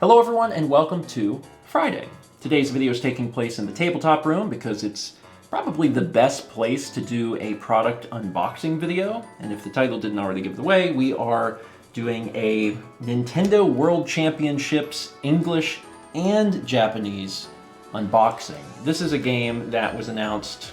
Hello everyone and welcome to Friday. Today's video is taking place in the tabletop room because it's probably the best place to do a product unboxing video. And if the title didn't already give it away, we are doing a Nintendo World Championships English and Japanese unboxing. This is a game that was announced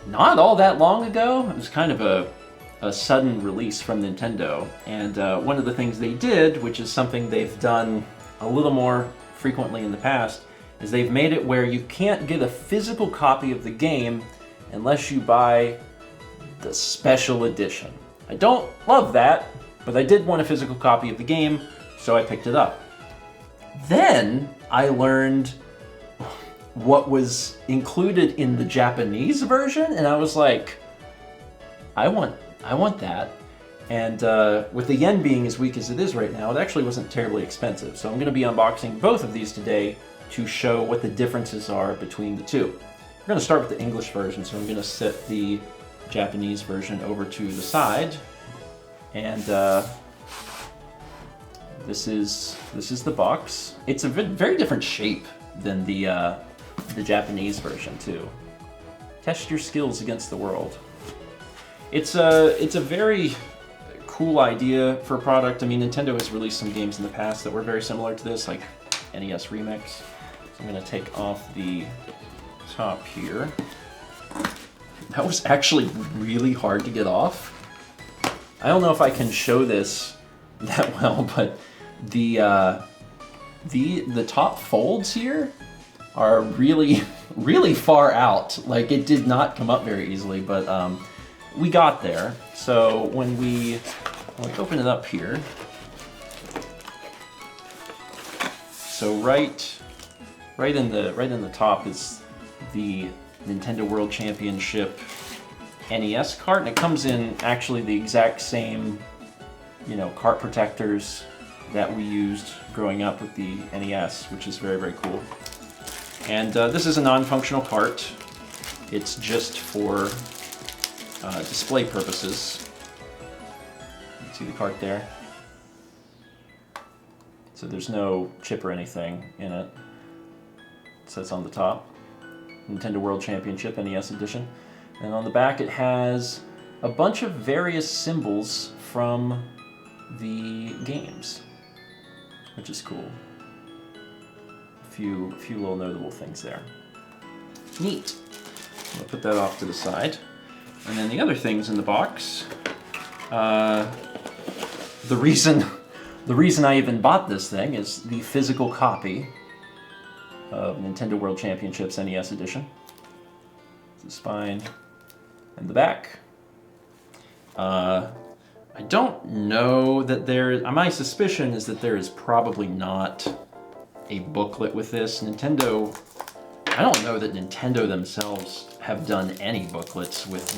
not all that long ago. It was kind of a sudden release from Nintendo, and one of the things they did, which is something they've done a little more frequently in the past, is they've made it where you can't get a physical copy of the game unless you buy the special edition. I don't love that, but I did want a physical copy of the game, so I picked it up. Then I learned what was included in the Japanese version, and I was like, I want that. And with the yen being as weak as it is right now, it actually wasn't terribly expensive. So I'm going to be unboxing both of these today to show what the differences are between the two. We're going to start with the English version, so I'm going to set the Japanese version over to the side. And this is the box. It's a very different shape than the Japanese version too. Test your skills against the world. It's a very cool idea for a product. I mean, Nintendo has released some games in the past that were very similar to this, like NES Remix. So I'm gonna take off the top here. That was actually really hard to get off. I don't know if I can show this that well, but the top folds here are really far out. Like, it did not come up very easily, but we got there. So when we open it up here, so right in the top is the Nintendo World Championship NES cart, and it comes in actually the exact same, cart protectors that we used growing up with the NES, which is very cool. And this is a non-functional cart. It's just for display purposes. You can see the cart there. So there's no chip or anything in it. It says on the top, Nintendo World Championship NES Edition. And on the back it has a bunch of various symbols from the games, which is cool. A few little notable things there. Neat. I'll put that off to the side. And then the other things in the box, the reason I even bought this thing is the physical copy of Nintendo World Championships NES Edition. The spine and the back. I don't know that my suspicion is that there is probably not a booklet with this. I don't know that Nintendo themselves have done any booklets with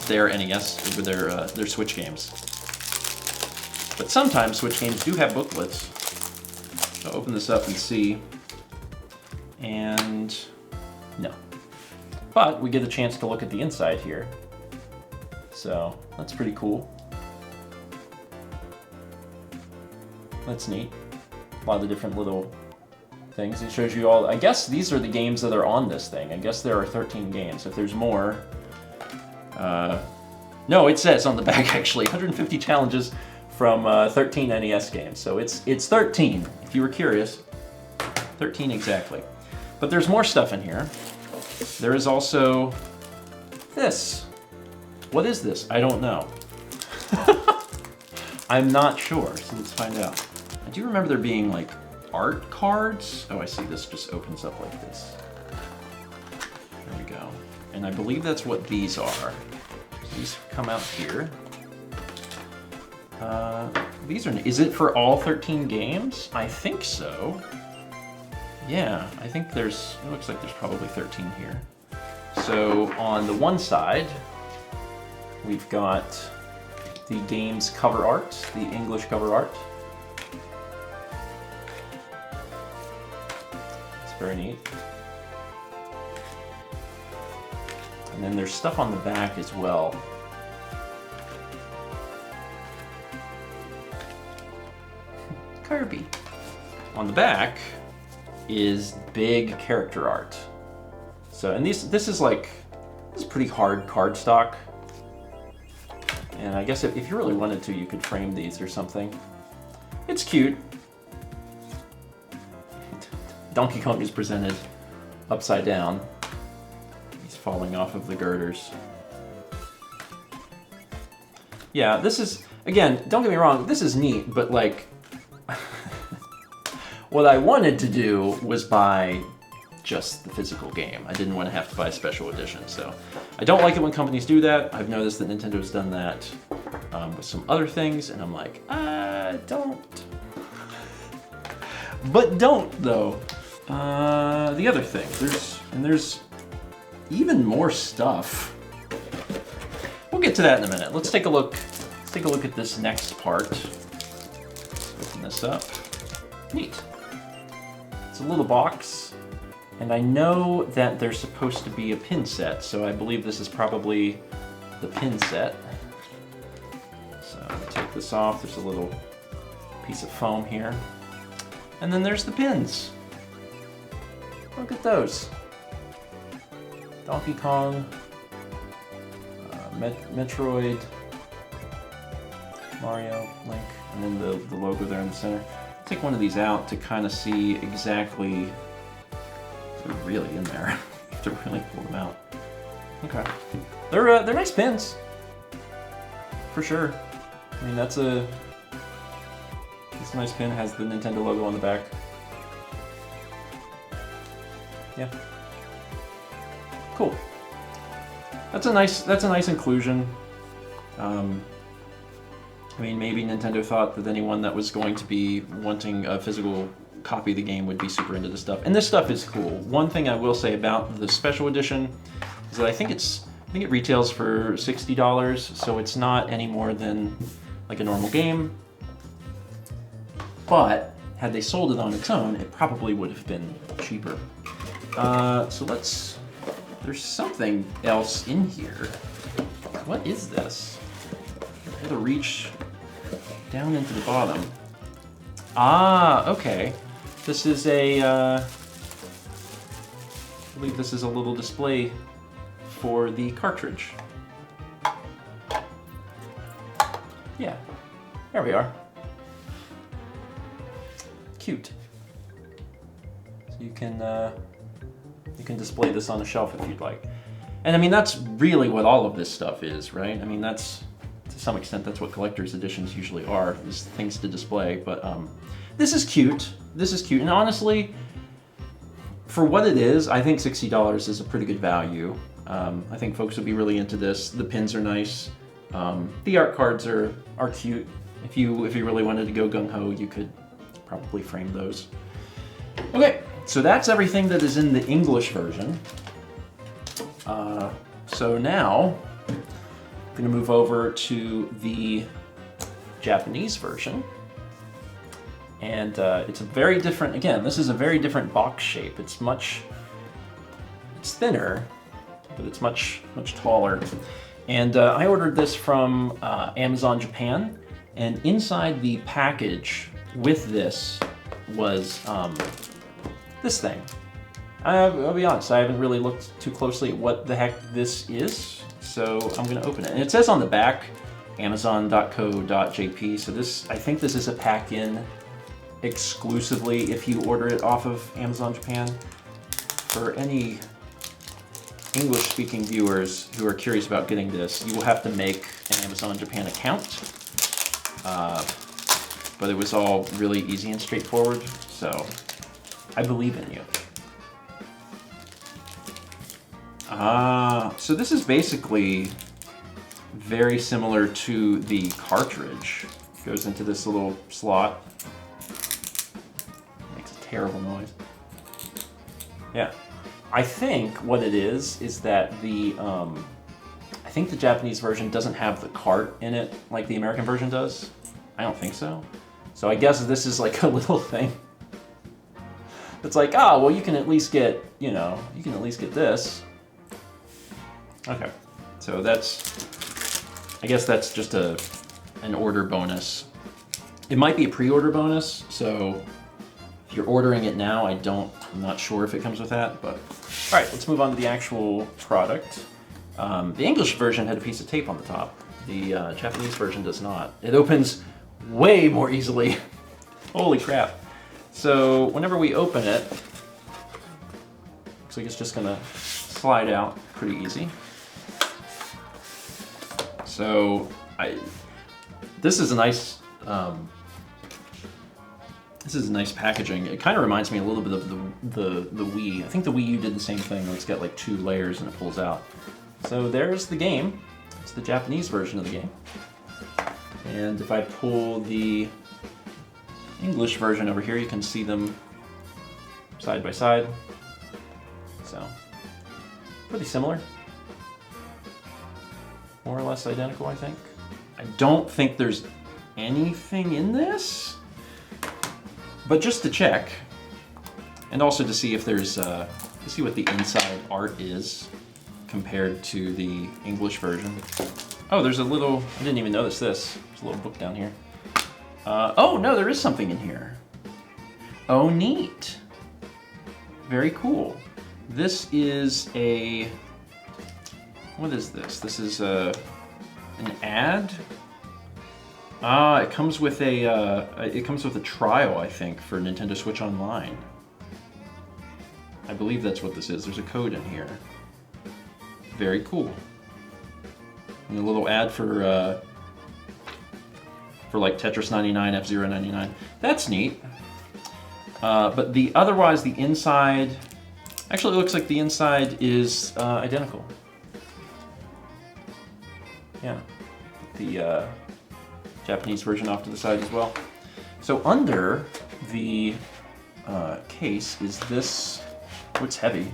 their NES, with their Switch games. But sometimes Switch games do have booklets. So I'll open this up and see. And no. But we get a chance to look at the inside here. So that's pretty cool. That's neat. A lot of different little things. It shows you all, I guess these are the games that are on this thing. I guess there are 13 games. If there's more, no, it says on the back actually 150 challenges from 13 NES games. So it's 13, if you were curious. 13 exactly. But there's more stuff in here. There is also this. What is this? I don't know. I'm not sure, so let's find out. I do remember there being like art cards. Oh, I see, this just opens up like this. There we go. And I believe that's what these are. These come out here. Is it for all 13 games? I think so. Yeah, I think it looks like there's probably 13 here. So on the one side, we've got the game's cover art, the English cover art. Very neat. And then there's stuff on the back as well. Kirby. On the back is big character art. So, and this is pretty hard cardstock. And I guess if you really wanted to, you could frame these or something. It's cute. Donkey Kong is presented upside down. He's falling off of the girders. Yeah, this is, again, don't get me wrong, this is neat, but like, what I wanted to do was buy just the physical game. I didn't want to have to buy a special edition, so I don't like it when companies do that. I've noticed that Nintendo's done that with some other things, and I'm like, don't. But don't, though. The other thing, there's even more stuff. We'll get to that in a minute. Let's take a look. Let's take a look at this next part. Open this up. Neat. It's a little box, and I know that there's supposed to be a pin set, so I believe this is probably the pin set. So take this off. There's a little piece of foam here, and then there's the pins. Look at those. Donkey Kong, Metroid, Mario, Link, and then the logo there in the center. I'll take one of these out to kind of see exactly, they're really in there. You have to really pull them out. Okay. They're nice pins. For sure. I mean, this nice pin has the Nintendo logo on the back. Yeah. Cool. That's a nice inclusion. I mean, maybe Nintendo thought that anyone that was going to be wanting a physical copy of the game would be super into this stuff. And this stuff is cool. One thing I will say about the special edition is that I think it retails for $60, so it's not any more than like a normal game. But had they sold it on its own, it probably would have been cheaper. So there's something else in here. What is this? I have to reach down into the bottom. Ah, okay. This is I believe this is a little display for the cartridge. Yeah, there we are. Cute. So you can display this on a shelf if you'd like. And I mean, that's really what all of this stuff is, right? I mean, that's, to some extent, that's what collector's editions usually are, is things to display. But this is cute. This is cute. And honestly, for what it is, I think $60 is a pretty good value. I think folks would be really into this. The pins are nice. The art cards are cute. If you really wanted to go gung-ho, you could probably frame those. Okay, so that's everything that is in the English version. So now, I'm gonna move over to the Japanese version. And it's a very different, again, this is a very different box shape. It's thinner, but it's much taller. And I ordered this from Amazon Japan, and inside the package with this was this thing. I'll be honest, I haven't really looked too closely at what the heck this is, so I'm gonna open it. And it says on the back, amazon.co.jp, so this, I think this is a pack-in exclusively if you order it off of Amazon Japan. For any English-speaking viewers who are curious about getting this, you will have to make an Amazon Japan account. But it was all really easy and straightforward, so I believe in you. So this is basically very similar to the cartridge. It goes into this little slot. Makes a terrible noise. Yeah. I think what it is that I think the Japanese version doesn't have the cart in it like the American version does. I don't think so. So I guess this is like a little thing. It's like, ah, well, you can at least get, you can at least get this. Okay, so I guess that's just an order bonus. It might be a pre-order bonus, so if you're ordering it now, I'm not sure if it comes with that, but... All right, let's move on to the actual product. The English version had a piece of tape on the top. The Japanese version does not. It opens way more easily. Holy crap. So whenever we open it, looks like it's just gonna slide out pretty easy. So this is a nice packaging. It kind of reminds me a little bit of the Wii. I think the Wii U did the same thing. It's got like 2 layers and it pulls out. So there's the game. It's the Japanese version of the game. And if I pull the English version over here, you can see them side by side. So pretty similar. More or less identical, I think. I don't think there's anything in this, but just to check, and also to see if there's, to see what the inside art is compared to the English version. Oh, there's a little, I didn't even notice this. There's a little book down here. Oh, no, there is something in here. Oh, neat. Very cool. This is a, what is this? This is an ad. It comes with a trial, I think, for Nintendo Switch Online. I believe that's what this is. There's a code in here. Very cool. And a little ad for like Tetris 99, F-Zero 99. That's neat. But otherwise the inside, actually it looks like the inside is identical. Yeah, the Japanese version off to the side as well. So under the case is this, oh, it's heavy.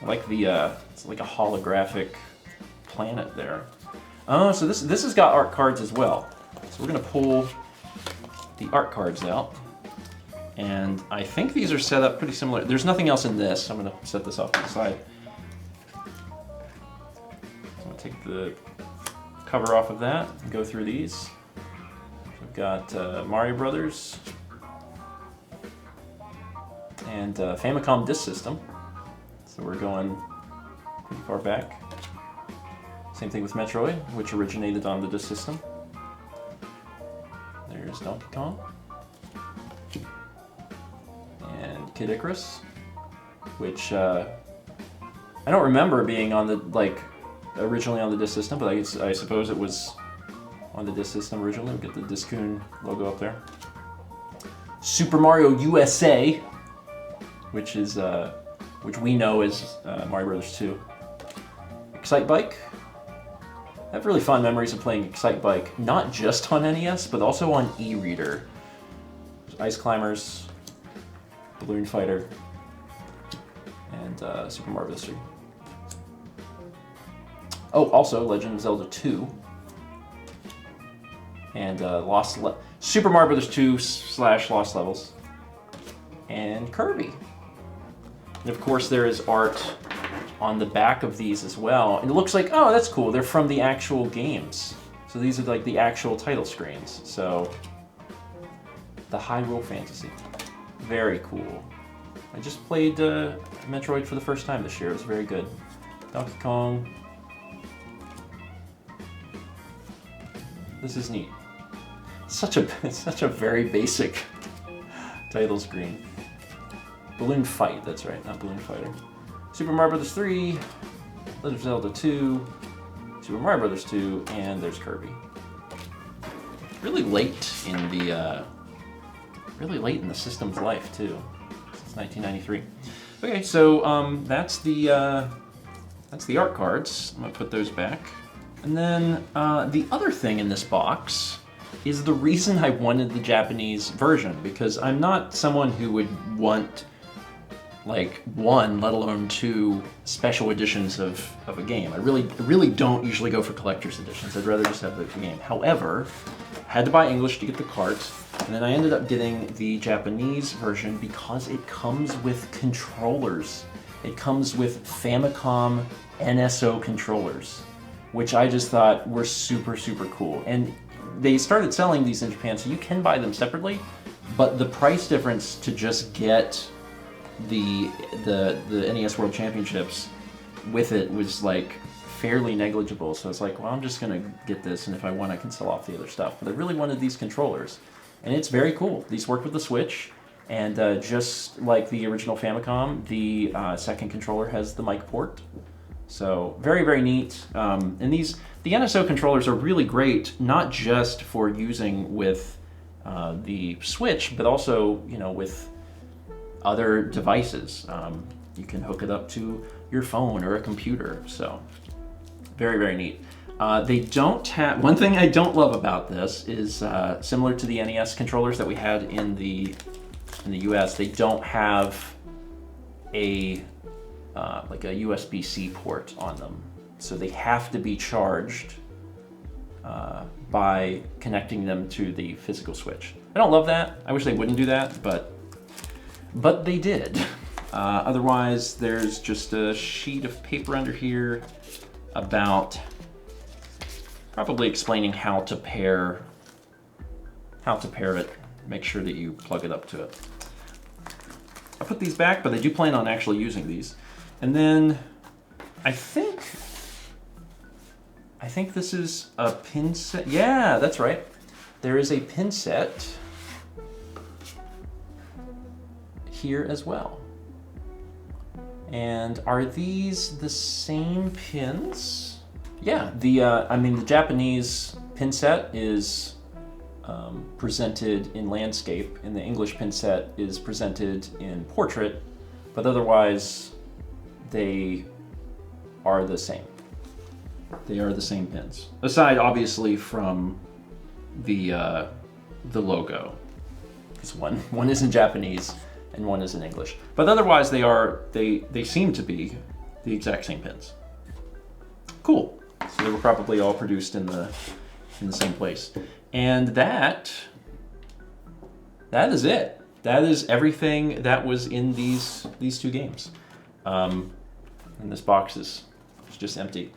I like the, it's like a holographic planet there. Oh, so this has got art cards as well. So we're gonna pull the art cards out. And I think these are set up pretty similar. There's nothing else in this. I'm gonna set this off to the side. I'm gonna take the cover off of that and go through these. We've got Mario Brothers and Famicom Disk System. So we're going pretty far back. Same thing with Metroid, which originated on the disk system. There's Donkey Kong. And Kid Icarus, which I don't remember being on the, like, originally on the disk system, but I suppose it was on the disk system originally. We get the Discoon logo up there. Super Mario USA, which is which we know as Mario Brothers 2. Excite Bike. I have really fond memories of playing Excite Bike, not just on NES, but also on e-reader. Ice Climbers, Balloon Fighter, and Super Mario Bros. 3. Oh, also Legend of Zelda 2, and Super Mario Bros. 2 / Lost Levels, and Kirby. And of course there is art on the back of these as well. And it looks like, oh, that's cool. They're from the actual games. So these are like the actual title screens. So the Hyrule Fantasy. Very cool. I just played Metroid for the first time this year. It was very good. Donkey Kong. This is neat. It's such a very basic title screen. Balloon Fight, that's right, not Balloon Fighter. Super Mario Bros. 3, Legend of Zelda 2, Super Mario Bros. 2, and there's Kirby. Really late in the system's life too. Since 1993. Okay, so that's the art cards. I'm gonna put those back. And then the other thing in this box is the reason I wanted the Japanese version, because I'm not someone who would want like 1, let alone 2 special editions of a game. I really don't usually go for collector's editions. I'd rather just have the game. However, I had to buy English to get the cards, and then I ended up getting the Japanese version because it comes with controllers. It comes with Famicom NSO controllers, which I just thought were super, super cool. And they started selling these in Japan, so you can buy them separately, but the price difference to just get the NES World Championships with it was like fairly negligible. So it's like, well, I'm just gonna get this, and if I want, I can sell off the other stuff. But I really wanted these controllers, and it's very cool. These work with the Switch, and just like the original Famicom, the second controller has the mic port. So very, very neat. And the NSO controllers are really great, not just for using with the Switch, but also, you know, with other devices. You can hook it up to your phone or a computer. So very, very neat. They don't have, one thing I don't love about this is similar to the NES controllers that we had in the US, they don't have a like a USB-C port on them. So they have to be charged by connecting them to the physical Switch. I don't love that. I wish they wouldn't do that, but they did. Otherwise, there's just a sheet of paper under here about probably explaining how to pair it. Make sure that you plug it up to it. I'll put these back, but I do plan on actually using these. And then I think this is a pin set. Yeah, that's right. There is a pin set here as well. And are these the same pins? Yeah, I mean, the Japanese pin set is presented in landscape, and the English pin set is presented in portrait, but otherwise they are the same. They are the same pins, aside obviously from the logo, because one is in Japanese and one is in English, but otherwise they seem to be the exact same pins. Cool. So they were probably all produced in the same place. And that is it. That is everything that was in these two games. And this box is just empty.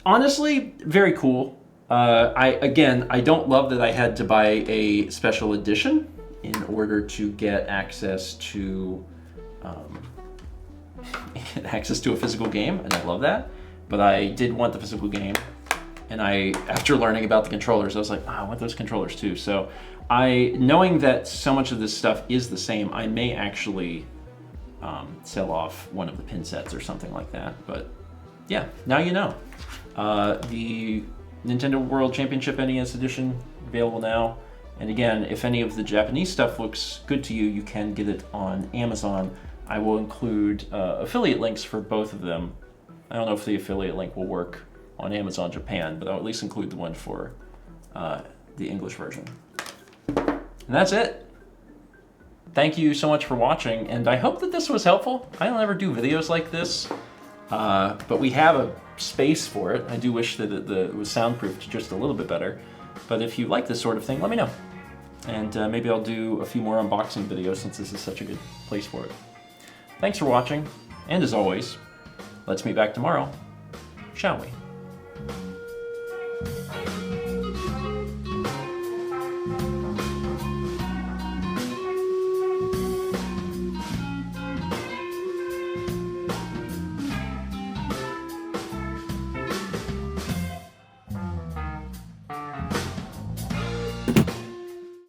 Honestly, very cool. I don't love that I had to buy a special edition in order to get access to a physical game, and I love that. But I did want the physical game, and after learning about the controllers, I was like, I want those controllers too. So knowing that so much of this stuff is the same, I may actually sell off one of the pin sets or something like that. But yeah, now you know. The Nintendo World Championship NES Edition, available now. And again, if any of the Japanese stuff looks good to you, you can get it on Amazon. I will include affiliate links for both of them. I don't know if the affiliate link will work on Amazon Japan, but I'll at least include the one for the English version. And that's it. Thank you so much for watching, and I hope that this was helpful. I don't ever do videos like this, but we have a space for it. I do wish that it was soundproofed just a little bit better, but if you like this sort of thing, let me know. And maybe I'll do a few more unboxing videos since this is such a good place for it. Thanks for watching, and as always, let's meet back tomorrow, shall we?